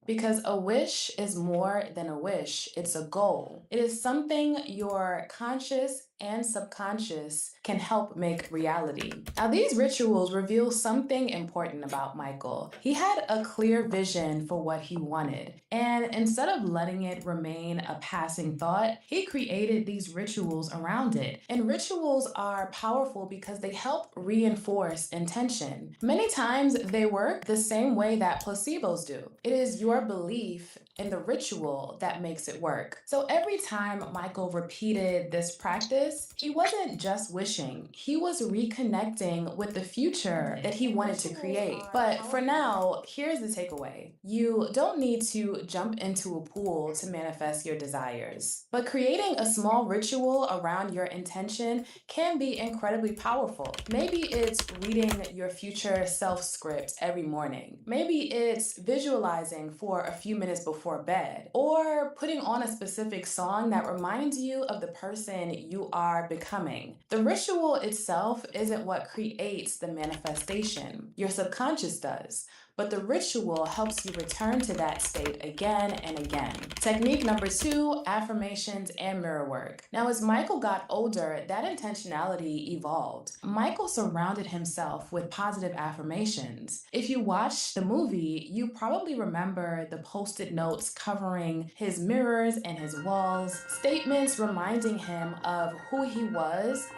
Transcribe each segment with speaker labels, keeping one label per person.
Speaker 1: Because a wish is more than a wish, it's a goal. It is something your conscious and subconscious can help make reality. Now, these rituals reveal something important about Michael. He had a clear vision for what he wanted, and instead of letting it remain a passing thought, he created these rituals around it. And rituals are powerful because they help reinforce intention. Many times they work the same way that placebos do. It is your belief in the ritual that makes it work. So every time Michael repeated this practice, he wasn't just wishing, he was reconnecting with the future that he wanted to create. But for now, here's the takeaway. You don't need to jump into a pool to manifest your desires, but creating a small ritual around your intention can be incredibly powerful. Maybe it's reading your future self script every morning. Maybe it's visualizing for a few minutes before bed, or putting on a specific song that reminds you of the person you are becoming. The ritual itself isn't what creates the manifestation. Your subconscious does. But the ritual helps you return to that state again and again. Technique number 2, affirmations and mirror work. Now, as Michael got older, that intentionality evolved. Michael surrounded himself with positive affirmations. If you watch the movie, you probably remember the post-it notes covering his mirrors and his walls, statements reminding him of who he was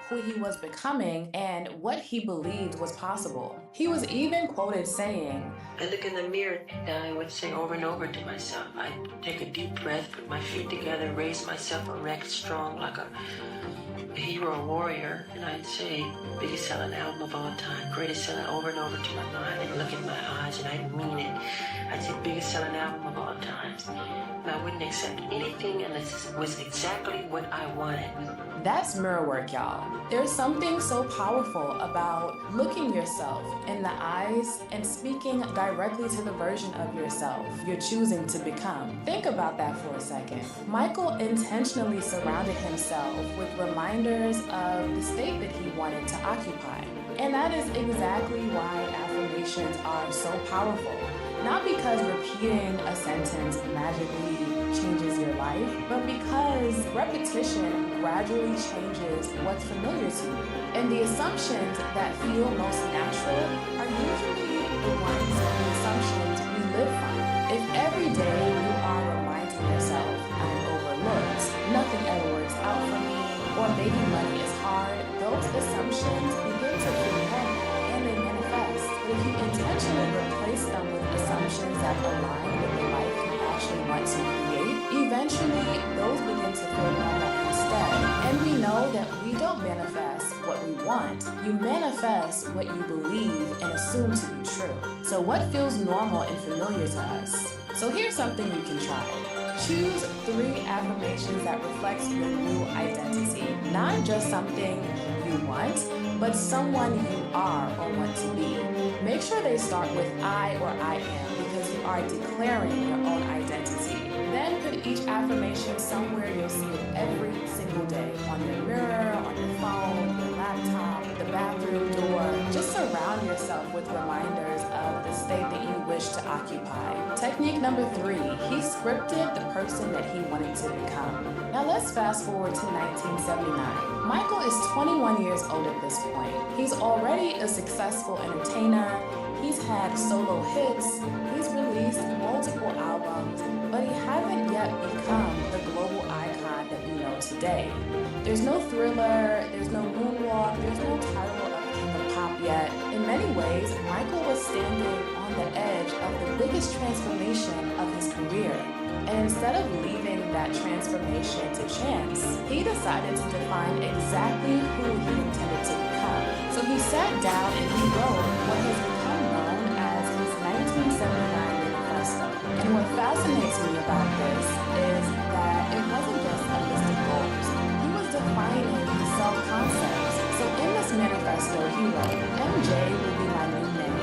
Speaker 1: becoming, and what he believed was possible. He was even quoted saying,
Speaker 2: I look in the mirror and I would say over and over to myself, I'd take a deep breath, put my feet together, raise myself erect, strong like a hero, a warrior, and I'd say, biggest selling album of all time, greatest selling, over and over to my mind, and look in my eyes and I'd mean it. I'd say biggest selling album of all time. And I wouldn't accept anything unless it was exactly what I wanted.
Speaker 1: That's mirror work, y'all. There's something so powerful about looking yourself in the eyes and speaking directly to the version of yourself you're choosing to become. Think about that for a second. Michael intentionally surrounded himself with reminders of the state that he wanted to occupy. And that is exactly why affirmations are so powerful. Not because repeating a sentence magically changes your life, but because repetition gradually changes what's familiar to you. And the assumptions that feel most natural are usually the ones and the assumptions we live from. If every day you are reminding yourself, I'm overlooked, nothing ever works out for me, or maybe money is hard, those assumptions begin to feel heavy and they manifest. But if you intentionally replace them with assumptions that align with the life you actually want to create, eventually those begin to feel normal instead. And we know that we don't manifest what we want. You manifest what you believe and assume to be true. So what feels normal and familiar to us? So here's something you can try. Choose 3 affirmations that reflect your new identity. Not just something you want, but someone you are or want to be. Make sure they start with I or I am, because you are declaring your own identity. Then put each affirmation somewhere you'll see it every single day. On your mirror, on your phone, your laptop, the bathroom door. Just surround yourself with reminders of the state that you wish to occupy. Technique number 3, he scripted the person that he wanted to become. Now let's fast forward to 1979. Michael is 21 years old at this point. He's already a successful entertainer. He's had solo hits. He's released multiple albums, but he hasn't yet become the global icon that we know today. There's no Thriller, there's no Moonwalk, there's no title of King of Pop yet. In many ways, Michael was standing on the edge of the biggest transformation of his career. And instead of leaving that transformation to chance, he decided to define exactly who he intended to become. So he sat down and he wrote what has become known as his 1979 manifesto. And what fascinates me about this is that it wasn't just a list of goals. He was defining self-concepts. So in this manifesto, he wrote, MJ will be my new name.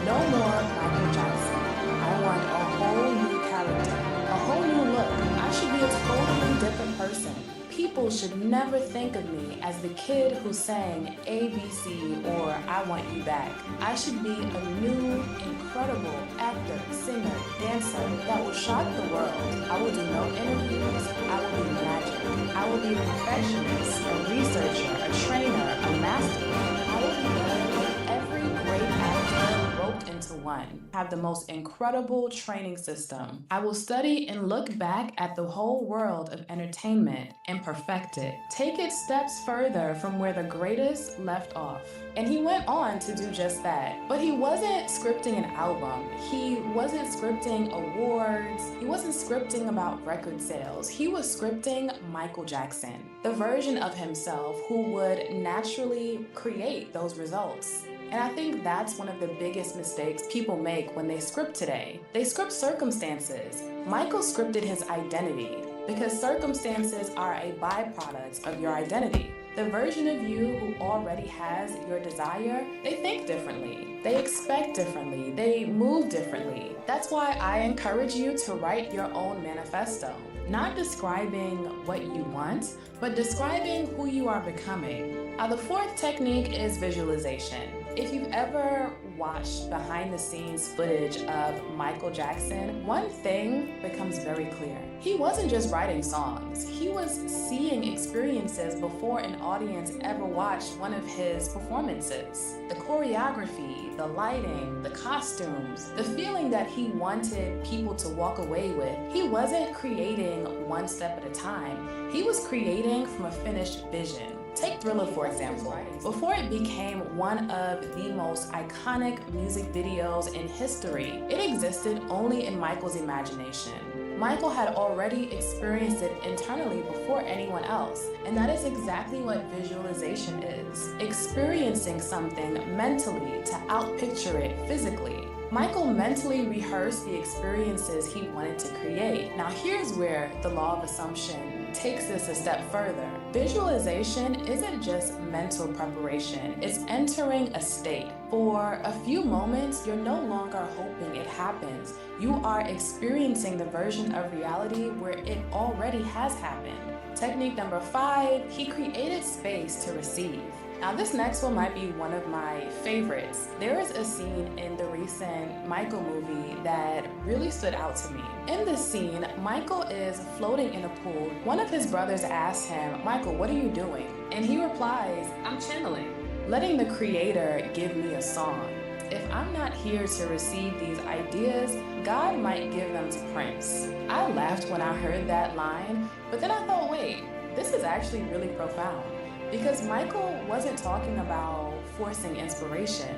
Speaker 1: No more Michael Johnson. I want a whole new character. A whole new look. I should be a totally different person. People people should never think of me as the kid who sang ABC or I Want You Back. I should be a new, incredible actor, singer, dancer that will shock the world. I will do no interviews. I will be magic. I will be a perfectionist, a researcher, a trainer, a mastermind. I will be better than every great actor roped into one. Have the most incredible training system. I will study and look back at the whole world of entertainment and perfect it. Take it steps further from where the greatest left off. And he went on to do just that. But he wasn't scripting an album. He wasn't scripting awards. He wasn't scripting about record sales. He was scripting Michael Jackson, the version of himself who would naturally create those results. And I think that's one of the biggest mistakes people make when they script today. They script circumstances. Michael scripted his identity because circumstances are a byproduct of your identity. The version of you who already has your desire, they think differently, they expect differently, they move differently. That's why I encourage you to write your own manifesto. Not describing what you want, but describing who you are becoming. The fourth technique is visualization. If you've ever watched behind the scenes footage of Michael Jackson, one thing becomes very clear. He wasn't just writing songs. He was seeing experiences before an audience ever watched one of his performances. The choreography, the lighting, the costumes, the feeling that he wanted people to walk away with. He wasn't creating one step at a time. He was creating from a finished vision. Take Thriller, for example. Before it became one of the most iconic music videos in history, it existed only in Michael's imagination. Michael had already experienced it internally before anyone else, and that is exactly what visualization is. Experiencing something mentally to outpicture it physically. Michael mentally rehearsed the experiences he wanted to create. Now here's where the law of assumption takes this a step further. Visualization isn't just mental preparation, it's entering a state. For a few moments, you're no longer hoping it happens. You are experiencing the version of reality where it already has happened. Technique number 5, he created space to receive. Now this next one might be one of my favorites. There is a scene in the recent Michael movie that really stood out to me. In this scene, Michael is floating in a pool. One of his brothers asks him, "Michael, what are you doing?" And he replies, "I'm channeling, letting the creator give me a song. If I'm not here to receive these ideas, God might give them to Prince." I laughed when I heard that line, but then I thought, wait, this is actually really profound. Because Michael wasn't talking about forcing inspiration.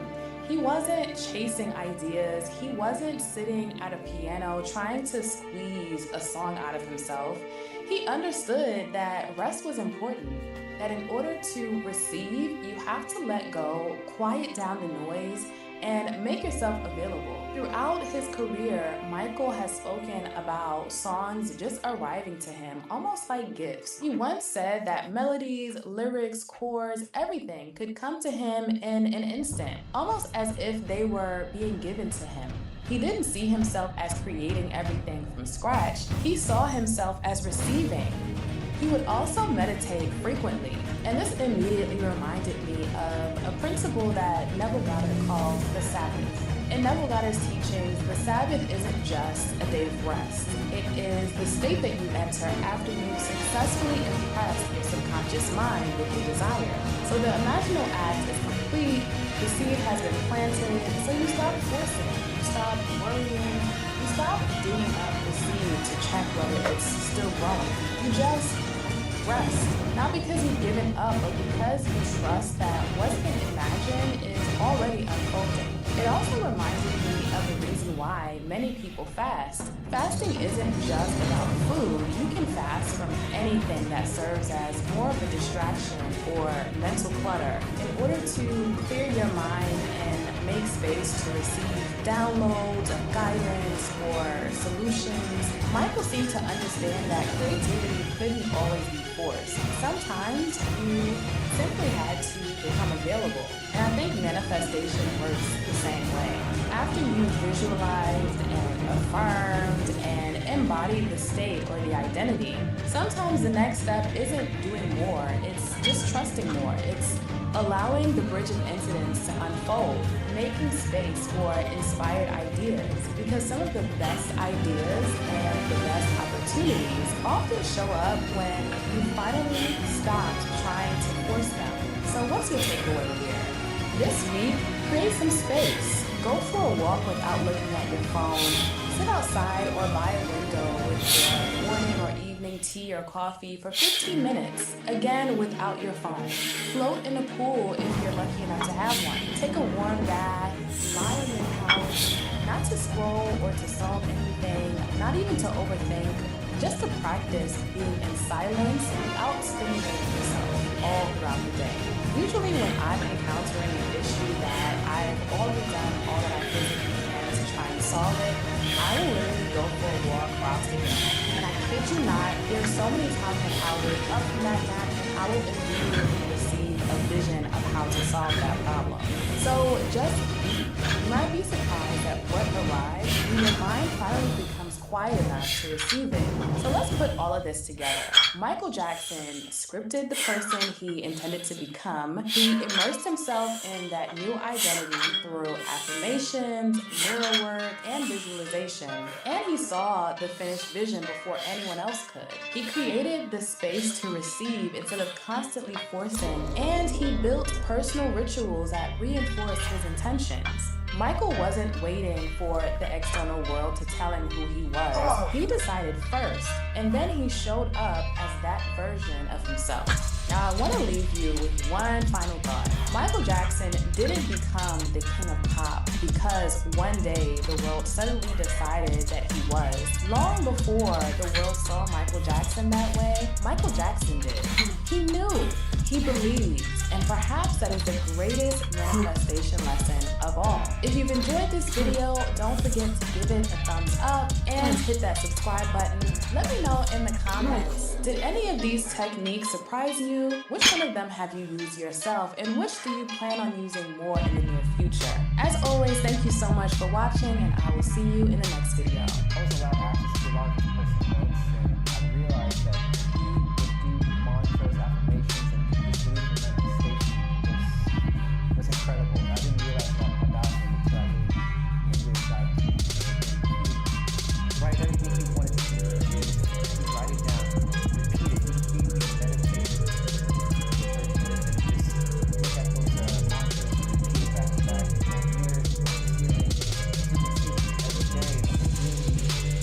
Speaker 1: He wasn't chasing ideas. He wasn't sitting at a piano trying to squeeze a song out of himself. He understood that rest was important, that in order to receive, you have to let go, quiet down the noise, and make yourself available. Throughout his career, Michael has spoken about songs just arriving to him, almost like gifts. He once said that melodies, lyrics, chords, everything could come to him in an instant, almost as if they were being given to him. He didn't see himself as creating everything from scratch. He saw himself as receiving. He would also meditate frequently, and this immediately reminded me of a principle that Neville Goddard calls the Sabbath. In Neville Goddard's teachings, the Sabbath isn't just a day of rest. It is the state that you enter after you've successfully impressed your subconscious mind with your desire. So the imaginal act is complete, the seed has been planted, so you stop forcing, you stop worrying, you stop digging up the seed to check whether it's still growing. You just rest. Not because you've given up, but because you trust that what's been imagined is already unfolding. It also reminded me of the reason why many people fast. Fasting isn't just about food. You can fast from anything that serves as more of a distraction or mental clutter in order to clear your mind and make space to receive downloads of guidance or solutions. Michael seemed to understand that creativity couldn't always be forced. Sometimes you simply had to become available. And I think manifestation works the same way. After you've visualized and affirmed and embodied the state or the identity, sometimes the next step isn't doing more, it's just trusting more. It's allowing the bridge of incidents to unfold, making space for inspired ideas, because some of the best ideas and the best opportunities often show up when you finally stop trying to force them. So what's your takeaway here? This week, create some space. Go for a walk without looking at your phone. Sit outside or by a window with your morning or evening tea or coffee for 15 minutes. Again, without your phone. Float in a pool if you're lucky enough to have one. Take a warm bath. Lie on your couch. Not to scroll or to solve anything. Not even to overthink. Just to practice being in silence without stimulating yourself all throughout the day. Usually when I'm encountering an issue that I've already done all that I physically can to try and solve it, I will literally go for a walk across the room. And I kid you not, there's so many times when I'll wake up from that nap and I will immediately receive a vision of how to solve that problem. So just be. You might be surprised at what arrives when your mind finally becomes quiet enough to receive it. So let's put all of this together. Michael Jackson scripted the person he intended to become. He immersed himself in that new identity through affirmations, mirror work, and visualization. And he saw the finished vision before anyone else could. He created the space to receive instead of constantly forcing. And he built personal rituals that reinforced his intentions. Michael wasn't waiting for the external world to tell him who he was. He decided first, and then he showed up as that version of himself. Now, I want to leave you with one final thought. Michael Jackson didn't become the king of pop because one day the world suddenly decided that he was. Long before the world saw Michael Jackson that way, Michael Jackson did. He knew, he believed, and perhaps that is the greatest manifestation lesson of all. If you've enjoyed this video, don't forget to give it a thumbs up and hit that subscribe button. Let me know in the comments, did any of these techniques surprise you? Which one of them have you used yourself, and which do you plan on using more in the near future? As always, thank you so much for watching, and I will see you in the next video.
Speaker 3: I was allowed access to a lot of personal notes, and I realized that he would do mantras, affirmations, and his belief in manifestation was incredible. I didn't realize that about him until I really dived into it. He'd write everything he wanted to do. He'd write it down, repeat it, he'd meditate for 30 minutes, and just look at those mantras and repeat it back to back. And mirrors, ceiling, you can see every day, and it really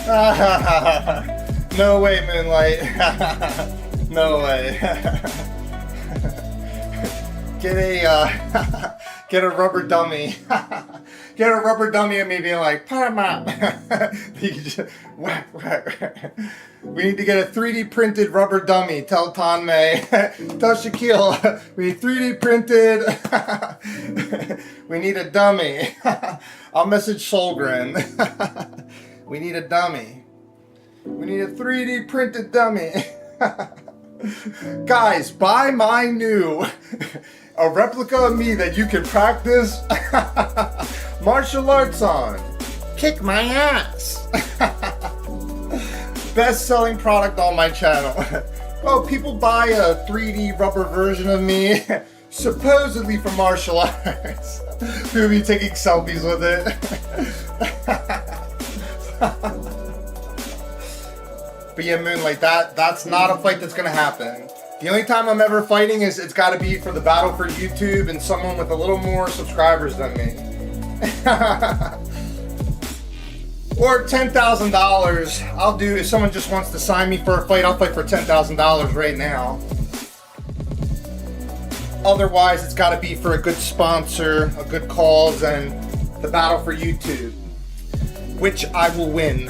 Speaker 4: No way, Moonlight. No way. Get a rubber dummy. Get a rubber dummy of me being like, Paramount. Whack, whack. We need to get a 3D printed rubber dummy. Tell Tanmay. Tell Shaquille. We need 3D printed. We need a dummy. I'll message Solgren. We need a dummy. We need a 3D printed dummy. Guys, buy my new a replica of me that you can practice martial arts on. Kick my ass. Best selling product on my channel. Oh, people buy a 3D rubber version of me, supposedly for martial arts. People be taking selfies with it. But yeah, Moonlight, that's not a fight that's gonna happen. The only time I'm ever fighting is it's gotta be for the battle for YouTube and someone with a little more subscribers than me. Or $10,000. I'll do, if someone just wants to sign me for a fight, I'll fight for $10,000 right now. Otherwise, it's gotta be for a good sponsor, a good cause, and the battle for YouTube, which I will win.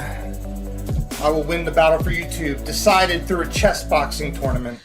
Speaker 4: I will win the battle for YouTube, decided through a chess boxing tournament.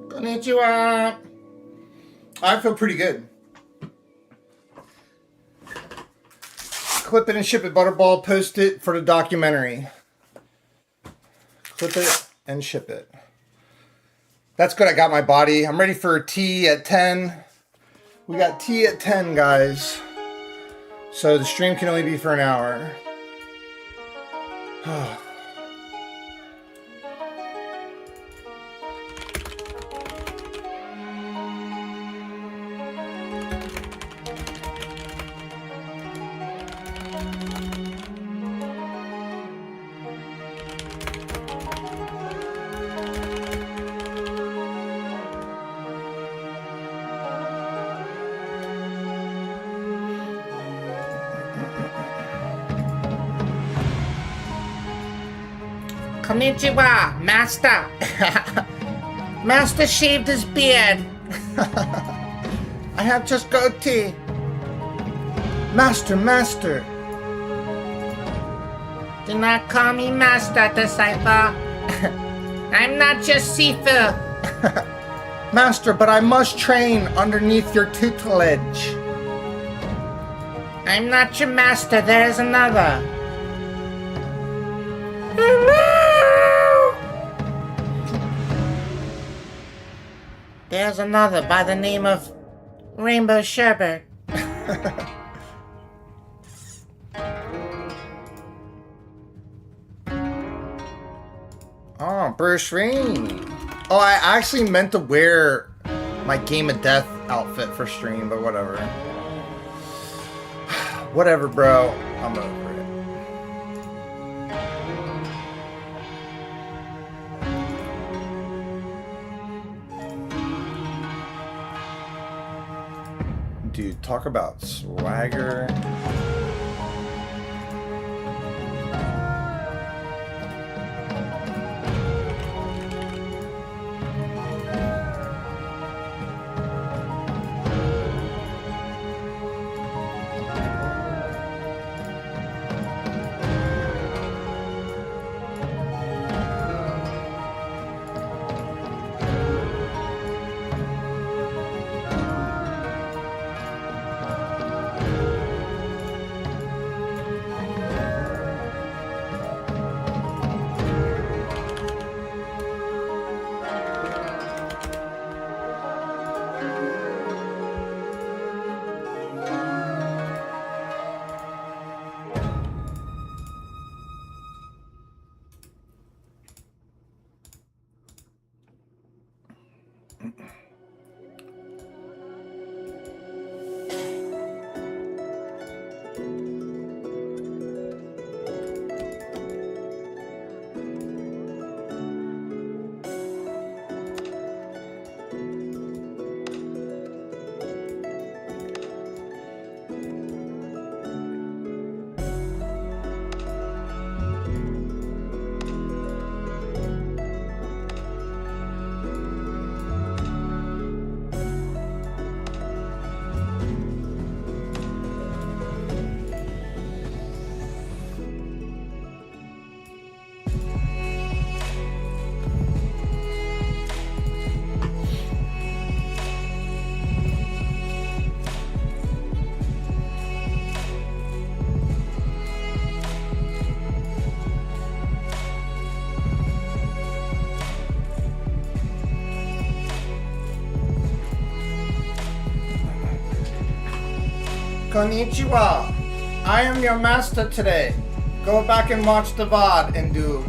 Speaker 4: Konnichiwa. I feel pretty good. Clip it and ship it, Butterball. Post it for the documentary. Clip it and ship it. That's good. I got my body. I'm ready for tea at 10. We got tea at 10, guys. So the stream can only be for an hour.
Speaker 5: Konnichiwa, Master. Master shaved his beard.
Speaker 4: I have just goatee. Master, master.
Speaker 5: Do not call me Master, disciple. I'm not your Sifu.
Speaker 4: Master, but I must train underneath your tutelage.
Speaker 5: I'm not your master, there is another. There's another by the name of Rainbow Sherbert.
Speaker 4: Oh, Bruce Wayne. Oh, I actually meant to wear my Game of Death outfit for stream, but whatever. Whatever, bro. I'm over it. Dude, talk about swagger. Konnichiwa. I am your master today. Go back and watch the VOD and do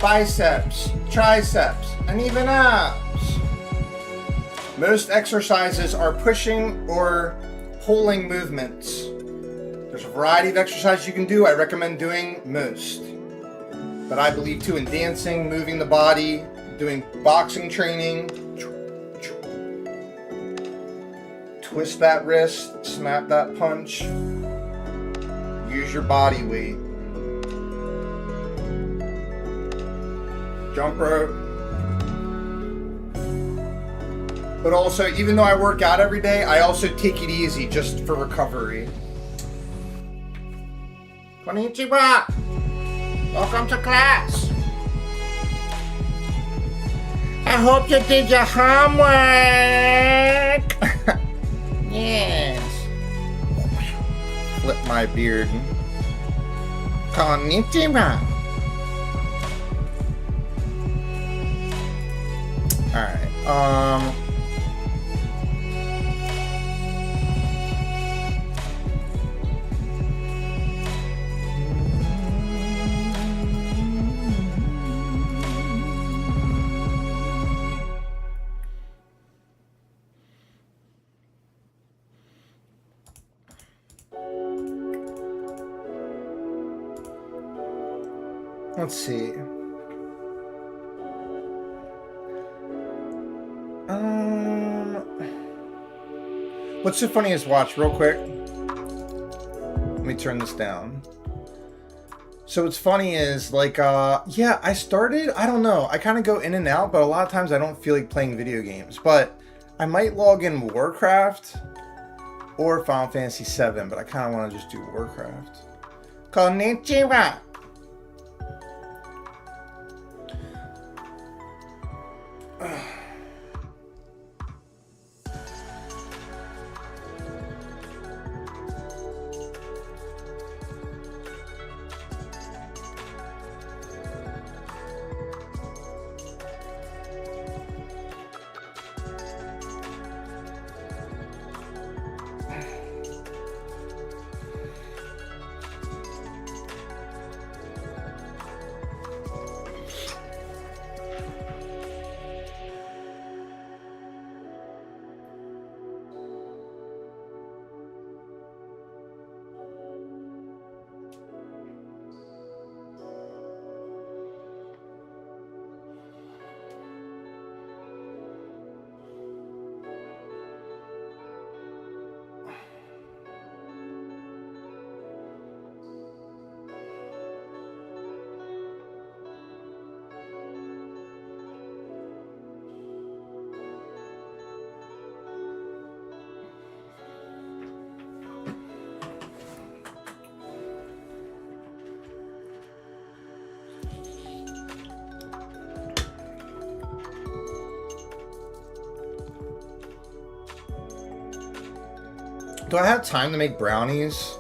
Speaker 4: biceps, triceps, and even abs. Most exercises are pushing or pulling movements. There's a variety of exercises you can do. I recommend doing most. But I believe too in dancing, moving the body, doing boxing training. Twist that wrist, snap that punch. Use your body weight. Jump rope. But also, even though I work out every day, I also take it easy just for recovery. Konnichiwa!
Speaker 5: Welcome to class. I hope you did your homework. Yes.
Speaker 4: Flip my beard.
Speaker 5: Konnichiwa.
Speaker 4: Alright, let's see. What's so funny is, watch real quick. Let me turn this down. So what's funny is, like, yeah, I started, I don't know, I kind of go in and out, but a lot of times I don't feel like playing video games. But I might log in Warcraft or Final Fantasy VII, but I kind of want to just do Warcraft. Konnichiwa! Do I have time to make brownies?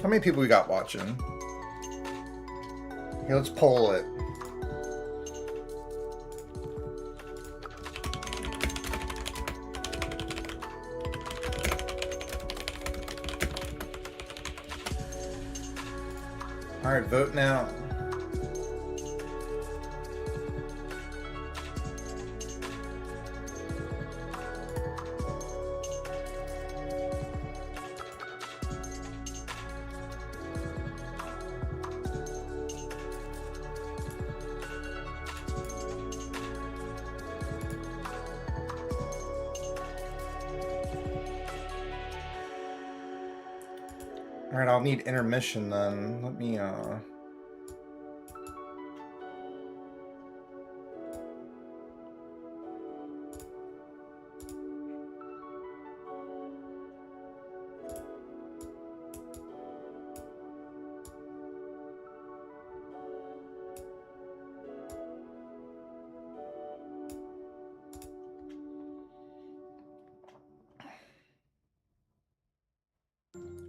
Speaker 4: How many people we got watching? Here, let's poll it. All right, vote now. Alright, I'll need intermission then. Let me,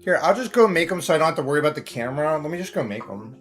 Speaker 4: Here, I'll just go make them so I don't have to worry about the camera. Let me just go make them.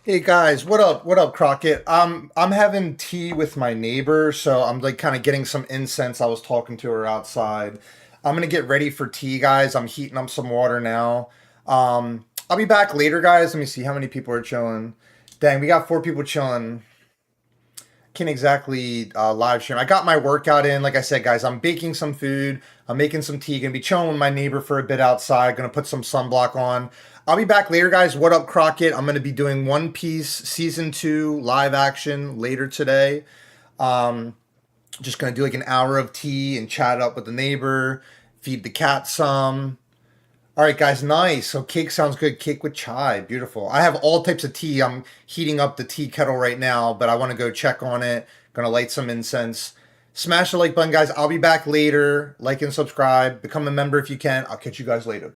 Speaker 4: Hey guys, what up? What up, Crockett? I'm having tea with my neighbor, so I'm like kind of getting some incense. I was talking to her outside. I'm gonna get ready for tea, guys. I'm heating up some water now. I'll be back later, guys. Let me see how many people are chilling. Dang, we got 4 people chilling. Can't exactly live stream. I got my workout in. Like I said, guys, I'm baking some food. I'm making some tea. Gonna be chilling with my neighbor for a bit outside. Gonna put some sunblock on. I'll be back later, guys. What up, Crockett? I'm gonna be doing One Piece season 2 live action later today. Um, just gonna do like an hour of tea and chat up with the neighbor. Feed the cat some. All right, guys, nice. So cake sounds good. Cake with chai, beautiful. I have all types of tea. I'm heating up the tea kettle right now, but I want to go check on it. Gonna light some incense. Smash the like button, guys. I'll be back later. Like and subscribe. Become a member if you can. I'll catch you guys later.